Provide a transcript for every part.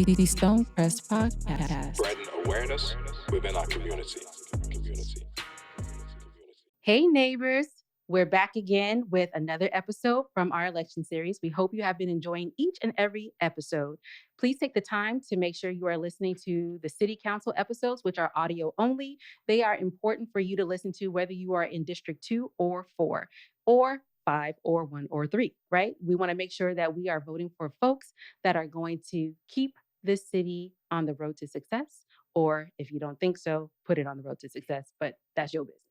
the Stonecrest podcast. Spreading awareness within our community. Hey neighbors, we're back again with another episode from our election series. We hope you have been enjoying each and every episode. Please take the time to make sure you are listening to the city council episodes, which are audio only. They are important for you to listen to whether you are in District 2 or 4 or 5 or 1 or 3, right? We want to make sure that we are voting for folks that are going to keep this city on the road to success. Or if you don't think so, put it on the road to success, but that's your business.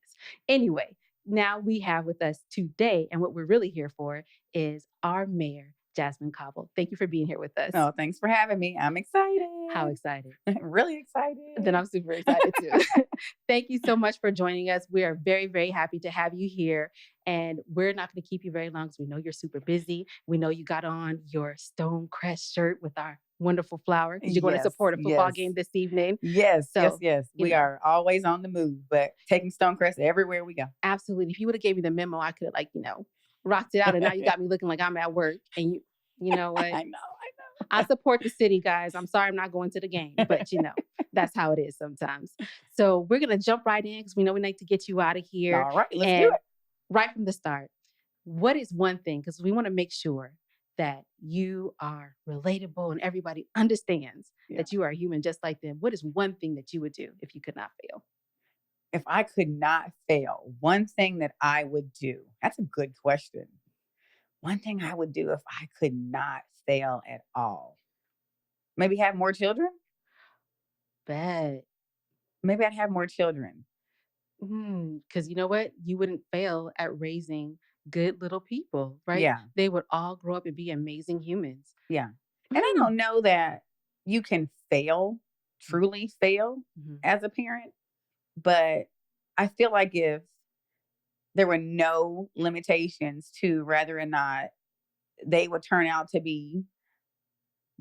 Anyway, now we have with us today, and what we're really here for is our mayor, Jazzmin Cobble. Thank you for being here with us. Oh, thanks for having me. I'm excited. How excited? Really excited. Then I'm super excited too. Thank you so much for joining us. We are very, very happy to have you here. And we're not going to keep you very long because we know you're super busy. We know you got on your Stonecrest shirt with our wonderful flower because you're going to support a football game this evening. Yes. So, We are always on the move, but taking Stonecrest everywhere we go. Absolutely. If you would have gave me the memo, I could have rocked it out. And now you got me looking like I'm at work. And you know what? I know. I support the city, guys. I'm sorry I'm not going to the game, but that's how it is sometimes. So we're going to jump right in because we know we need to get you out of here. All right, let's do it. Right from the start, what is one thing, because we want to make sure that you are relatable and everybody understands that you are human just like them. What is one thing that you would do if you could not fail? If I could not fail, one thing that I would do, that's a good question. One thing I would do if I could not fail at all. Maybe have more children? Bet. Maybe I'd have more children. Because you know what? You wouldn't fail at raising good little people, right? Yeah. They would all grow up and be amazing humans. Yeah. And I don't know that you can truly fail as a parent, but I feel like if there were no limitations to whether or not they would turn out to be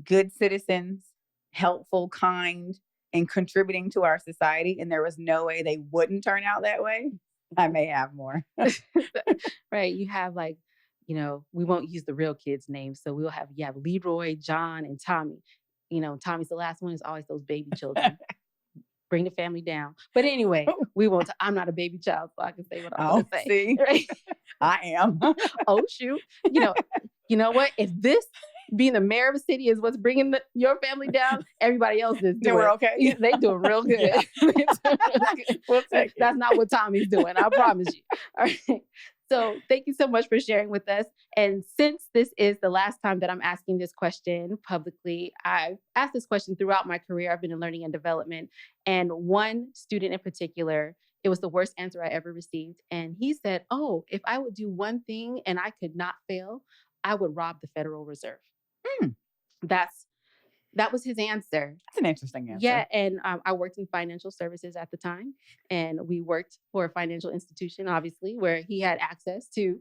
good citizens, helpful, kind, and contributing to our society, and there was no way they wouldn't turn out that way, I may have more. Right. You have we won't use the real kids' names. So you have Leroy, John, and Tommy. Tommy's the last one. Is always those baby children. Bring the family down. But anyway, we won't. I'm not a baby child, so I can say what I want to say. See? Right? I am. Oh, shoot. You know what? If this being the mayor of a city is what's bringing your family down, everybody else is doing. We're okay. They doing real good. We'll take it. That's not what Tommy's doing. I promise you. All right. So thank you so much for sharing with us. And since this is the last time that I'm asking this question publicly, I've asked this question throughout my career. I've been in learning and development. And one student in particular, it was the worst answer I ever received. And he said, if I would do one thing and I could not fail, I would rob the Federal Reserve. That was his answer. That's an interesting answer. Yeah, and I worked in financial services at the time, and we worked for a financial institution, obviously, where he had access to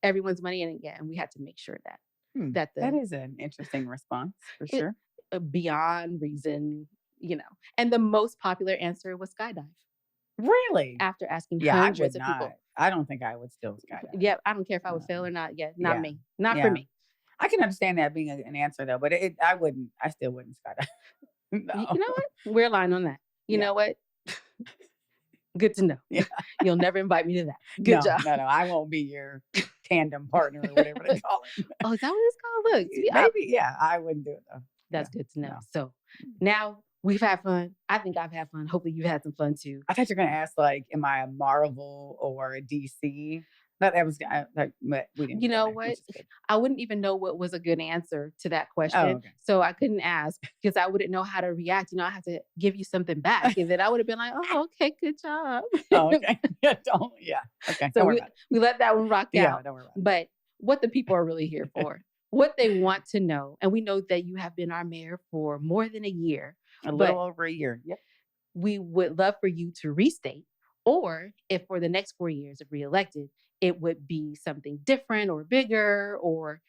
everyone's money, and we had to make sure that that is an interesting response for sure. Beyond reason, And the most popular answer was Skydive. Really? After asking hundreds of people. I don't think I would still skydive. Yeah, I don't care if I would fail or not. Yeah, not me. Not for me. I can understand that being an answer though, but I still wouldn't skydive. No. You know what? We're aligned on that. You know what? Good to know. Yeah. You'll never invite me to that. Good job. No, I won't be your tandem partner or whatever they call it. Oh, is that what it's called? Look, maybe, I wouldn't do it though. That's good to know. No. So now we've had fun. I think I've had fun. Hopefully you've had some fun too. I thought you were going to ask am I a Marvel or a DC? But we didn't. You know what? I wouldn't even know what was a good answer to that question. Oh, okay. So I couldn't ask because I wouldn't know how to react. I have to give you something back. And then I would have been like, oh, okay, good job. Oh, okay. Okay. So we let that one rock out. Yeah, don't worry about it. But what the people are really here for, what they want to know. And we know that you have been our mayor for more than a year. A little over a year. Yep. We would love for you to restate, or if for the next 4 years if reelected, it would be something different or bigger or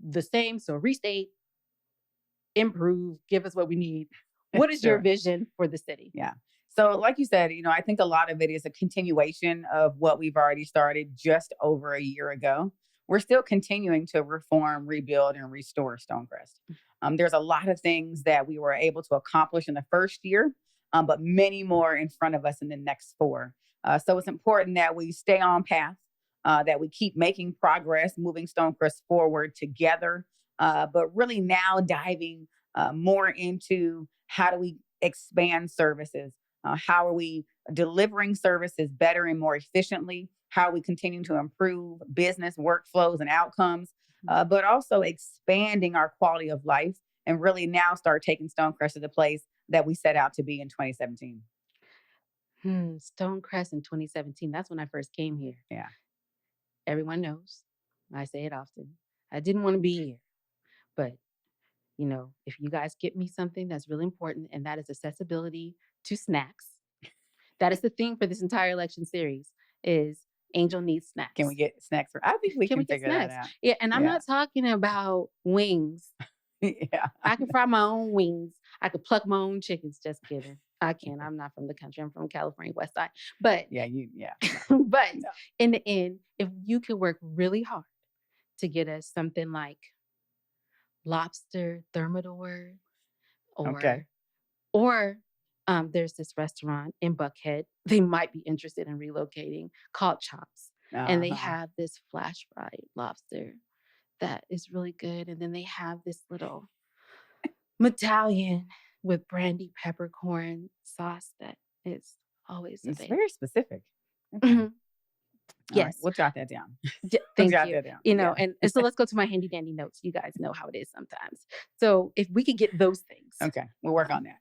the same. So restate, improve, give us what we need. What is your vision for the city? Yeah. So like you said, I think a lot of it is a continuation of what we've already started just over a year ago, we're still continuing to reform, rebuild, and restore Stonecrest. There's a lot of things that we were able to accomplish in the first year, but many more in front of us in the next 4. So it's important that we stay on path, that we keep making progress, moving Stonecrest forward together, but really now diving more into how do we expand services? How are we delivering services better and more efficiently? How are we continuing to improve business workflows and outcomes, but also expanding our quality of life and really now start taking Stonecrest to the place that we set out to be in 2017. Stonecrest in 2017. That's when I first came here. Yeah. Everyone knows. I say it often. I didn't want to be here. But, if you guys get me something that's really important, and that is accessibility to snacks. That is the theme for this entire election series is Angel needs snacks. Can we get snacks? I think we can figure that out. Yeah, and I'm not talking about wings. Yeah. I can fry my own wings. I could pluck my own chickens. Just kidding. I can't. I'm not from the country. I'm from California, West Side. But but in the end, if you could work really hard to get us something like lobster thermidor, or there's this restaurant in Buckhead. They might be interested in relocating called Chops, and they have this flash fried lobster that is really good. And then they have this little medallion with brandy peppercorn sauce that is always it's very specific. Okay. Mm-hmm. Yes, right, we'll jot that down. Thank you. And so let's go to my handy dandy notes. You guys know how it is sometimes. So if we could get those things, okay, we'll work on that.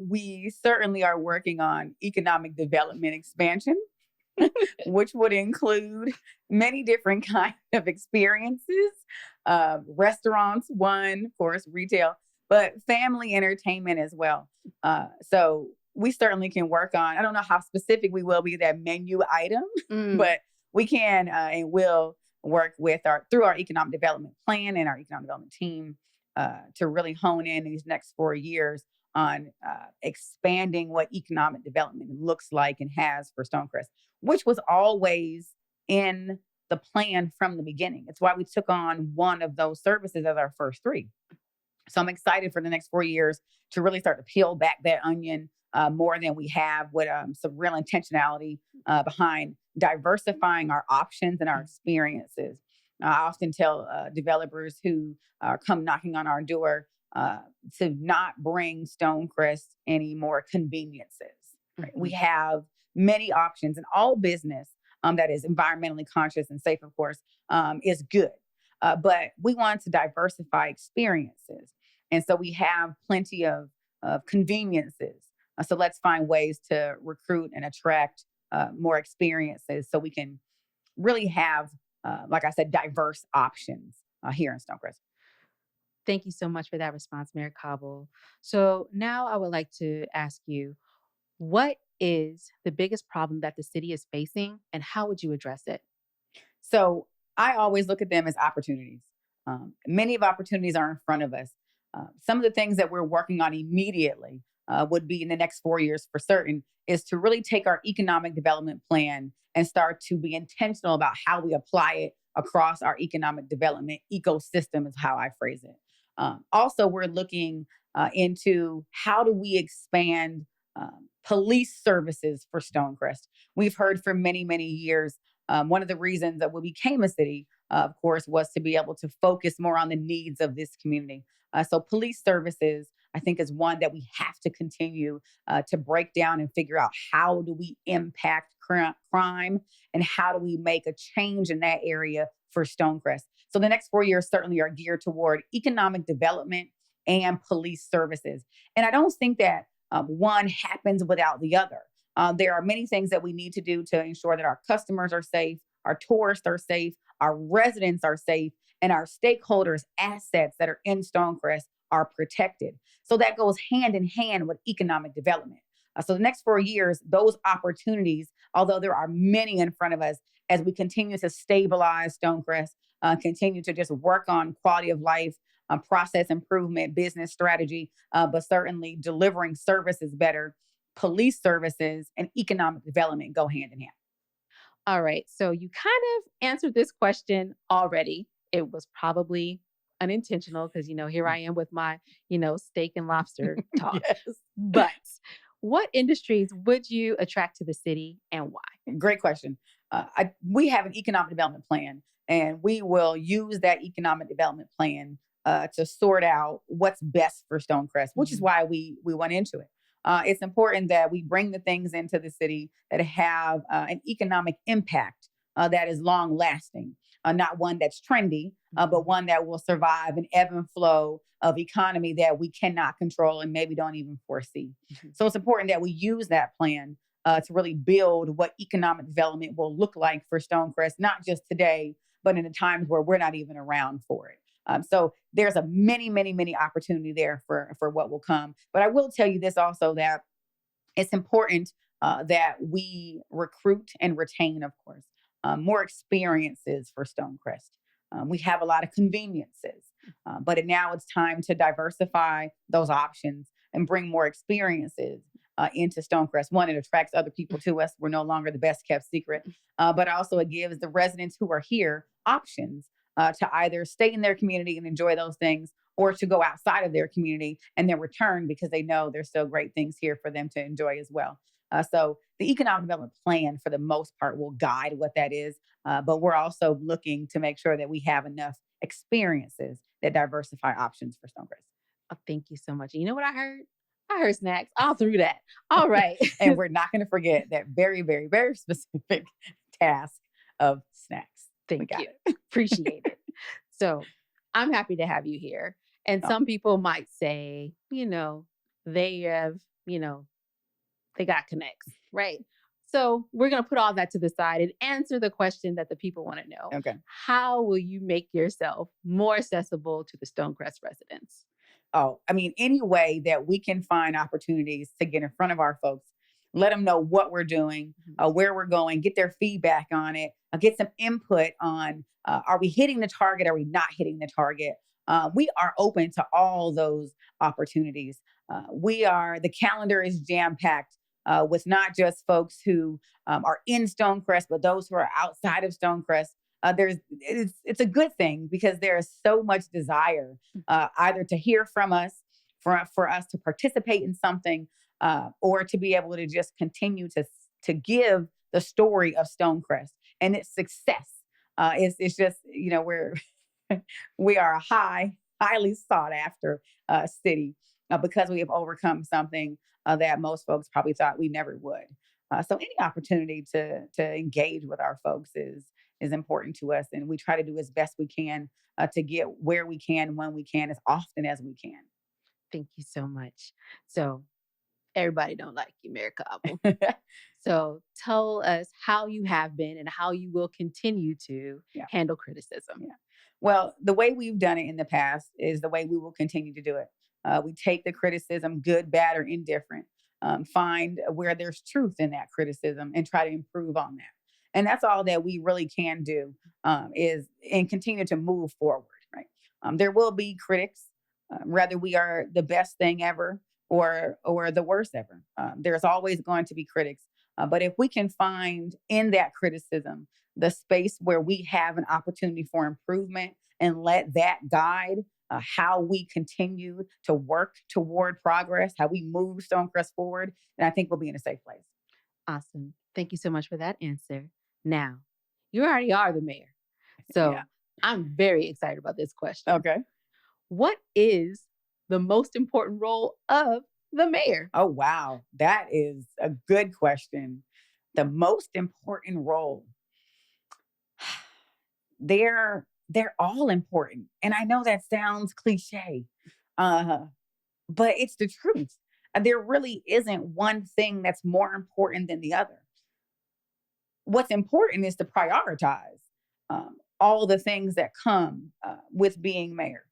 We certainly are working on economic development expansion, which would include many different kinds of experiences, restaurants, one, of course, retail, but family entertainment as well. So we certainly can work on, I don't know how specific we will be that menu item, but we can and will work with through our economic development plan and our economic development team to really hone in these next 4 years on expanding what economic development looks like and has for Stonecrest, which was always in the plan from the beginning. It's why we took on one of those services as our first 3. So I'm excited for the next 4 years to really start to peel back that onion more than we have, with some real intentionality behind diversifying our options and our experiences. I often tell developers who come knocking on our door to not bring Stonecrest any more conveniences. Right? We have many options, and all business that is environmentally conscious and safe, of course, is good. But we want to diversify experiences. And so we have plenty of conveniences. So let's find ways to recruit and attract more experiences so we can really have, like I said, diverse options here in Stonecrest. Thank you so much for that response, Mayor Cobble. So now I would like to ask you, what is the biggest problem that the city is facing, and how would you address it? So I always look at them as opportunities. Many of opportunities are in front of us. Some of the things that we're working on immediately would be in the next 4 years for certain, is to really take our economic development plan and start to be intentional about how we apply it across our economic development ecosystem, is how I phrase it. Also, we're looking into how do we expand police services for Stonecrest. We've heard for many, many years, one of the reasons that we became a city, of course, was to be able to focus more on the needs of this community. So police services, I think, is one that we have to continue to break down and figure out how do we impact crime and how do we make a change in that area for Stonecrest. So the next 4 years certainly are geared toward economic development and police services. And I don't think that one happens without the other. There are many things that we need to do to ensure that our customers are safe, our tourists are safe, our residents are safe, and our stakeholders' assets that are in Stonecrest are protected. So that goes hand in hand with economic development. So the next 4 years, those opportunities, although there are many in front of us, as we continue to stabilize Stonecrest, continue to just work on quality of life, process improvement, business strategy, but certainly delivering services better, police services and economic development go hand in hand. All right. So you kind of answered this question already. It was probably unintentional because, here I am with my, steak and lobster talk. Yes. But what industries would you attract to the city and why? Great question. We have an economic development plan, and we will use that economic development plan to sort out what's best for Stonecrest, which is why we went into it. It's important that we bring the things into the city that have an economic impact that is long lasting, not one that's trendy, but one that will survive an ebb and flow of economy that we cannot control and maybe don't even foresee. So it's important that we use that plan to really build what economic development will look like for Stonecrest, not just today, but in the times where we're not even around for it. So there's a many opportunity there for what will come. But I will tell you this also, that it's important that we recruit and retain, of course, more experiences for Stonecrest. We have a lot of conveniences, but now it's time to diversify those options and bring more experiences into Stonecrest. One, it attracts other people to us. We're no longer the best kept secret, but also it gives the residents who are here options to either stay in their community and enjoy those things, or to go outside of their community and then return because they know there's still great things here for them to enjoy as well. So the economic development plan, for the most part, will guide what that is. But we're also looking to make sure that we have enough experiences that diversify options for Stonecrest. Oh, thank you so much. You know what I heard? I heard snacks all through that. All right. And we're not going to forget that very specific task of snacks. Thank you. Appreciate it. So I'm happy to have you here. And some people might say, they have, they got connects, right? So we're going to put all that to the side and answer the question that the people want to know. Okay. How will you make yourself more accessible to the Stonecrest residents? Oh, I mean, any way that we can find opportunities to get in front of our folks, let them know what we're doing, where we're going, get their feedback on it, get some input on, are we hitting the target? Are we not hitting the target? We are open to all those opportunities. The calendar is jam-packed with not just folks who are in Stonecrest, but those who are outside of Stonecrest. It's a good thing because there is so much desire either to hear from us, for us to participate in something, or to be able to just continue to give the story of Stonecrest and its success. It's just, we are a highly sought after city because we have overcome something that most folks probably thought we never would. So any opportunity to engage with our folks is important to us, and we try to do as best we can to get where we can, when we can, as often as we can. Thank you so much. So everybody don't like you, Mayor Cobble. So tell us how you have been and how you will continue to handle criticism. Yeah. Well, the way we've done it in the past is the way we will continue to do it. We take the criticism, good, bad, or indifferent, find where there's truth in that criticism and try to improve on that. And that's all that we really can do and continue to move forward, right? There will be critics, whether we are the best thing ever or the worst ever. There's always going to be critics. But if we can find in that criticism the space where we have an opportunity for improvement and let that guide how we continue to work toward progress, how we move Stonecrest forward, then I think we'll be in a safe place. Awesome. Thank you so much for that answer. Now, you already are the mayor. So I'm very excited about this question. Okay. What is the most important role of the mayor? Oh, wow. That is a good question. The most important role. They're all important. And I know that sounds cliche, but it's the truth. There really isn't one thing that's more important than the other. What's important is to prioritize all the things that come with being mayor.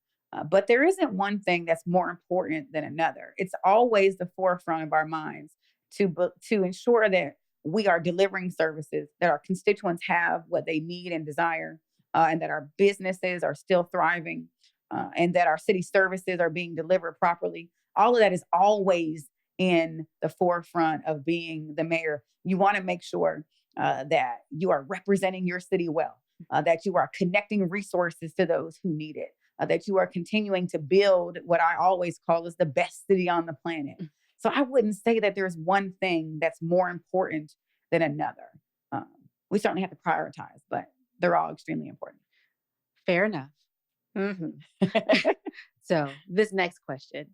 But there isn't one thing that's more important than another. It's always the forefront of our minds to ensure that we are delivering services, that our constituents have what they need and desire, and that our businesses are still thriving, and that our city services are being delivered properly. All of that is always in the forefront of being the mayor. You want to make sure that you are representing your city well, that you are connecting resources to those who need it, that you are continuing to build what I always call is the best city on the planet. So I wouldn't say that there's one thing that's more important than another. We certainly have to prioritize, but they're all extremely important. Fair enough. So this next question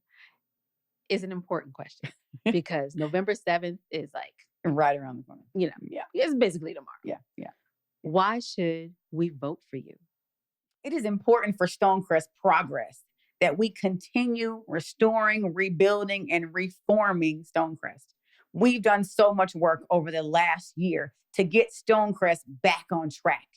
is an important question because November 7th is like right around the corner. It's basically tomorrow. Yeah. Why should we vote for you? It is important for Stonecrest progress that we continue restoring, rebuilding, and reforming Stonecrest. We've done so much work over the last year to get Stonecrest back on track.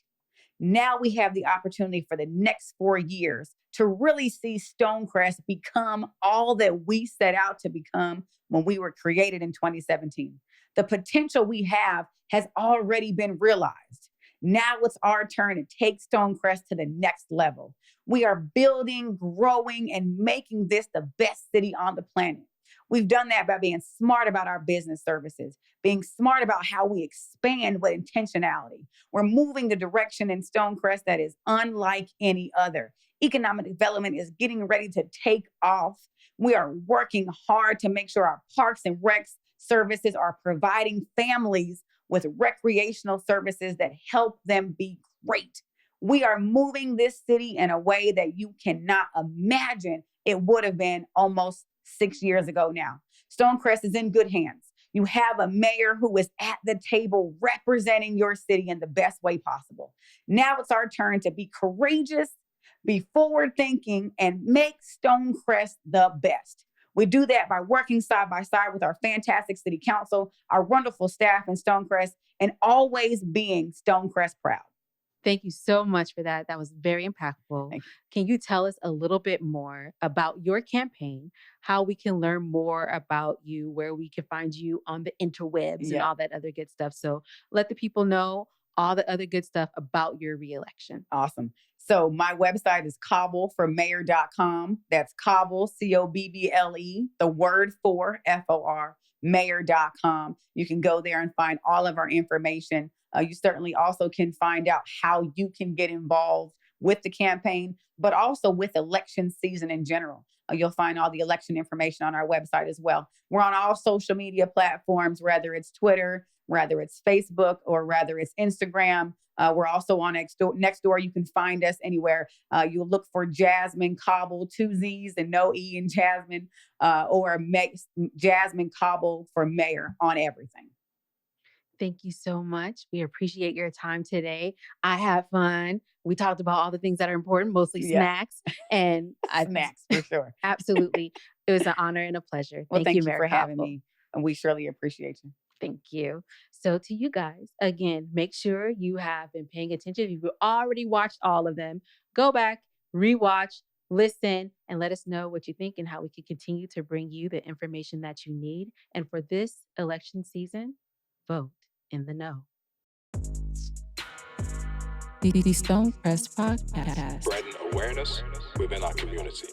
Now we have the opportunity for the next 4 years to really see Stonecrest become all that we set out to become when we were created in 2017. The potential we have has already been realized. Now it's our turn to take Stonecrest to the next level. We are building, growing, and making this the best city on the planet. We've done that by being smart about our business services, being smart about how we expand with intentionality. We're moving the direction in Stonecrest that is unlike any other. Economic development is getting ready to take off. We are working hard to make sure our parks and recs services are providing families with recreational services that help them be great. We are moving this city in a way that you cannot imagine it would have been almost 6 years ago now. Stonecrest is in good hands. You have a mayor who is at the table representing your city in the best way possible. Now it's our turn to be courageous, be forward-thinking, and make Stonecrest the best. We do that by working side by side with our fantastic city council, our wonderful staff in Stonecrest, and always being Stonecrest proud. Thank you so much for that. That was very impactful. Can you tell us a little bit more about your campaign, how we can learn more about you, where we can find you on the interwebs and all that other good stuff? So let the people know all the other good stuff about your reelection. Awesome. So my website is cobbleformayor.com. That's Cobble, COBBLE, the word for FOR, mayor.com. You can go there and find all of our information. You certainly also can find out how you can get involved with the campaign, but also with election season in general. You'll find all the election information on our website as well. We're on all social media platforms, whether it's Twitter, whether it's Facebook, or whether it's Instagram. We're also on Nextdoor. You can find us anywhere. You look for Jazzmin Cobble, 2 Z's and no E in Jazzmin, or Jazzmin Cobble for mayor on everything. Thank you so much. We appreciate your time today. I had fun. We talked about all the things that are important, mostly snacks. And snacks, for sure. Absolutely. It was an honor and a pleasure. Well, thank you Mayor for having Cobble. me. And we surely appreciate you. Thank you. So to you guys, again, make sure you have been paying attention. If you've already watched all of them, go back, rewatch, listen, and let us know what you think and how we can continue to bring you the information that you need. And for this election season, vote in the know. The Stonecrest Podcast. Spreading awareness within our community.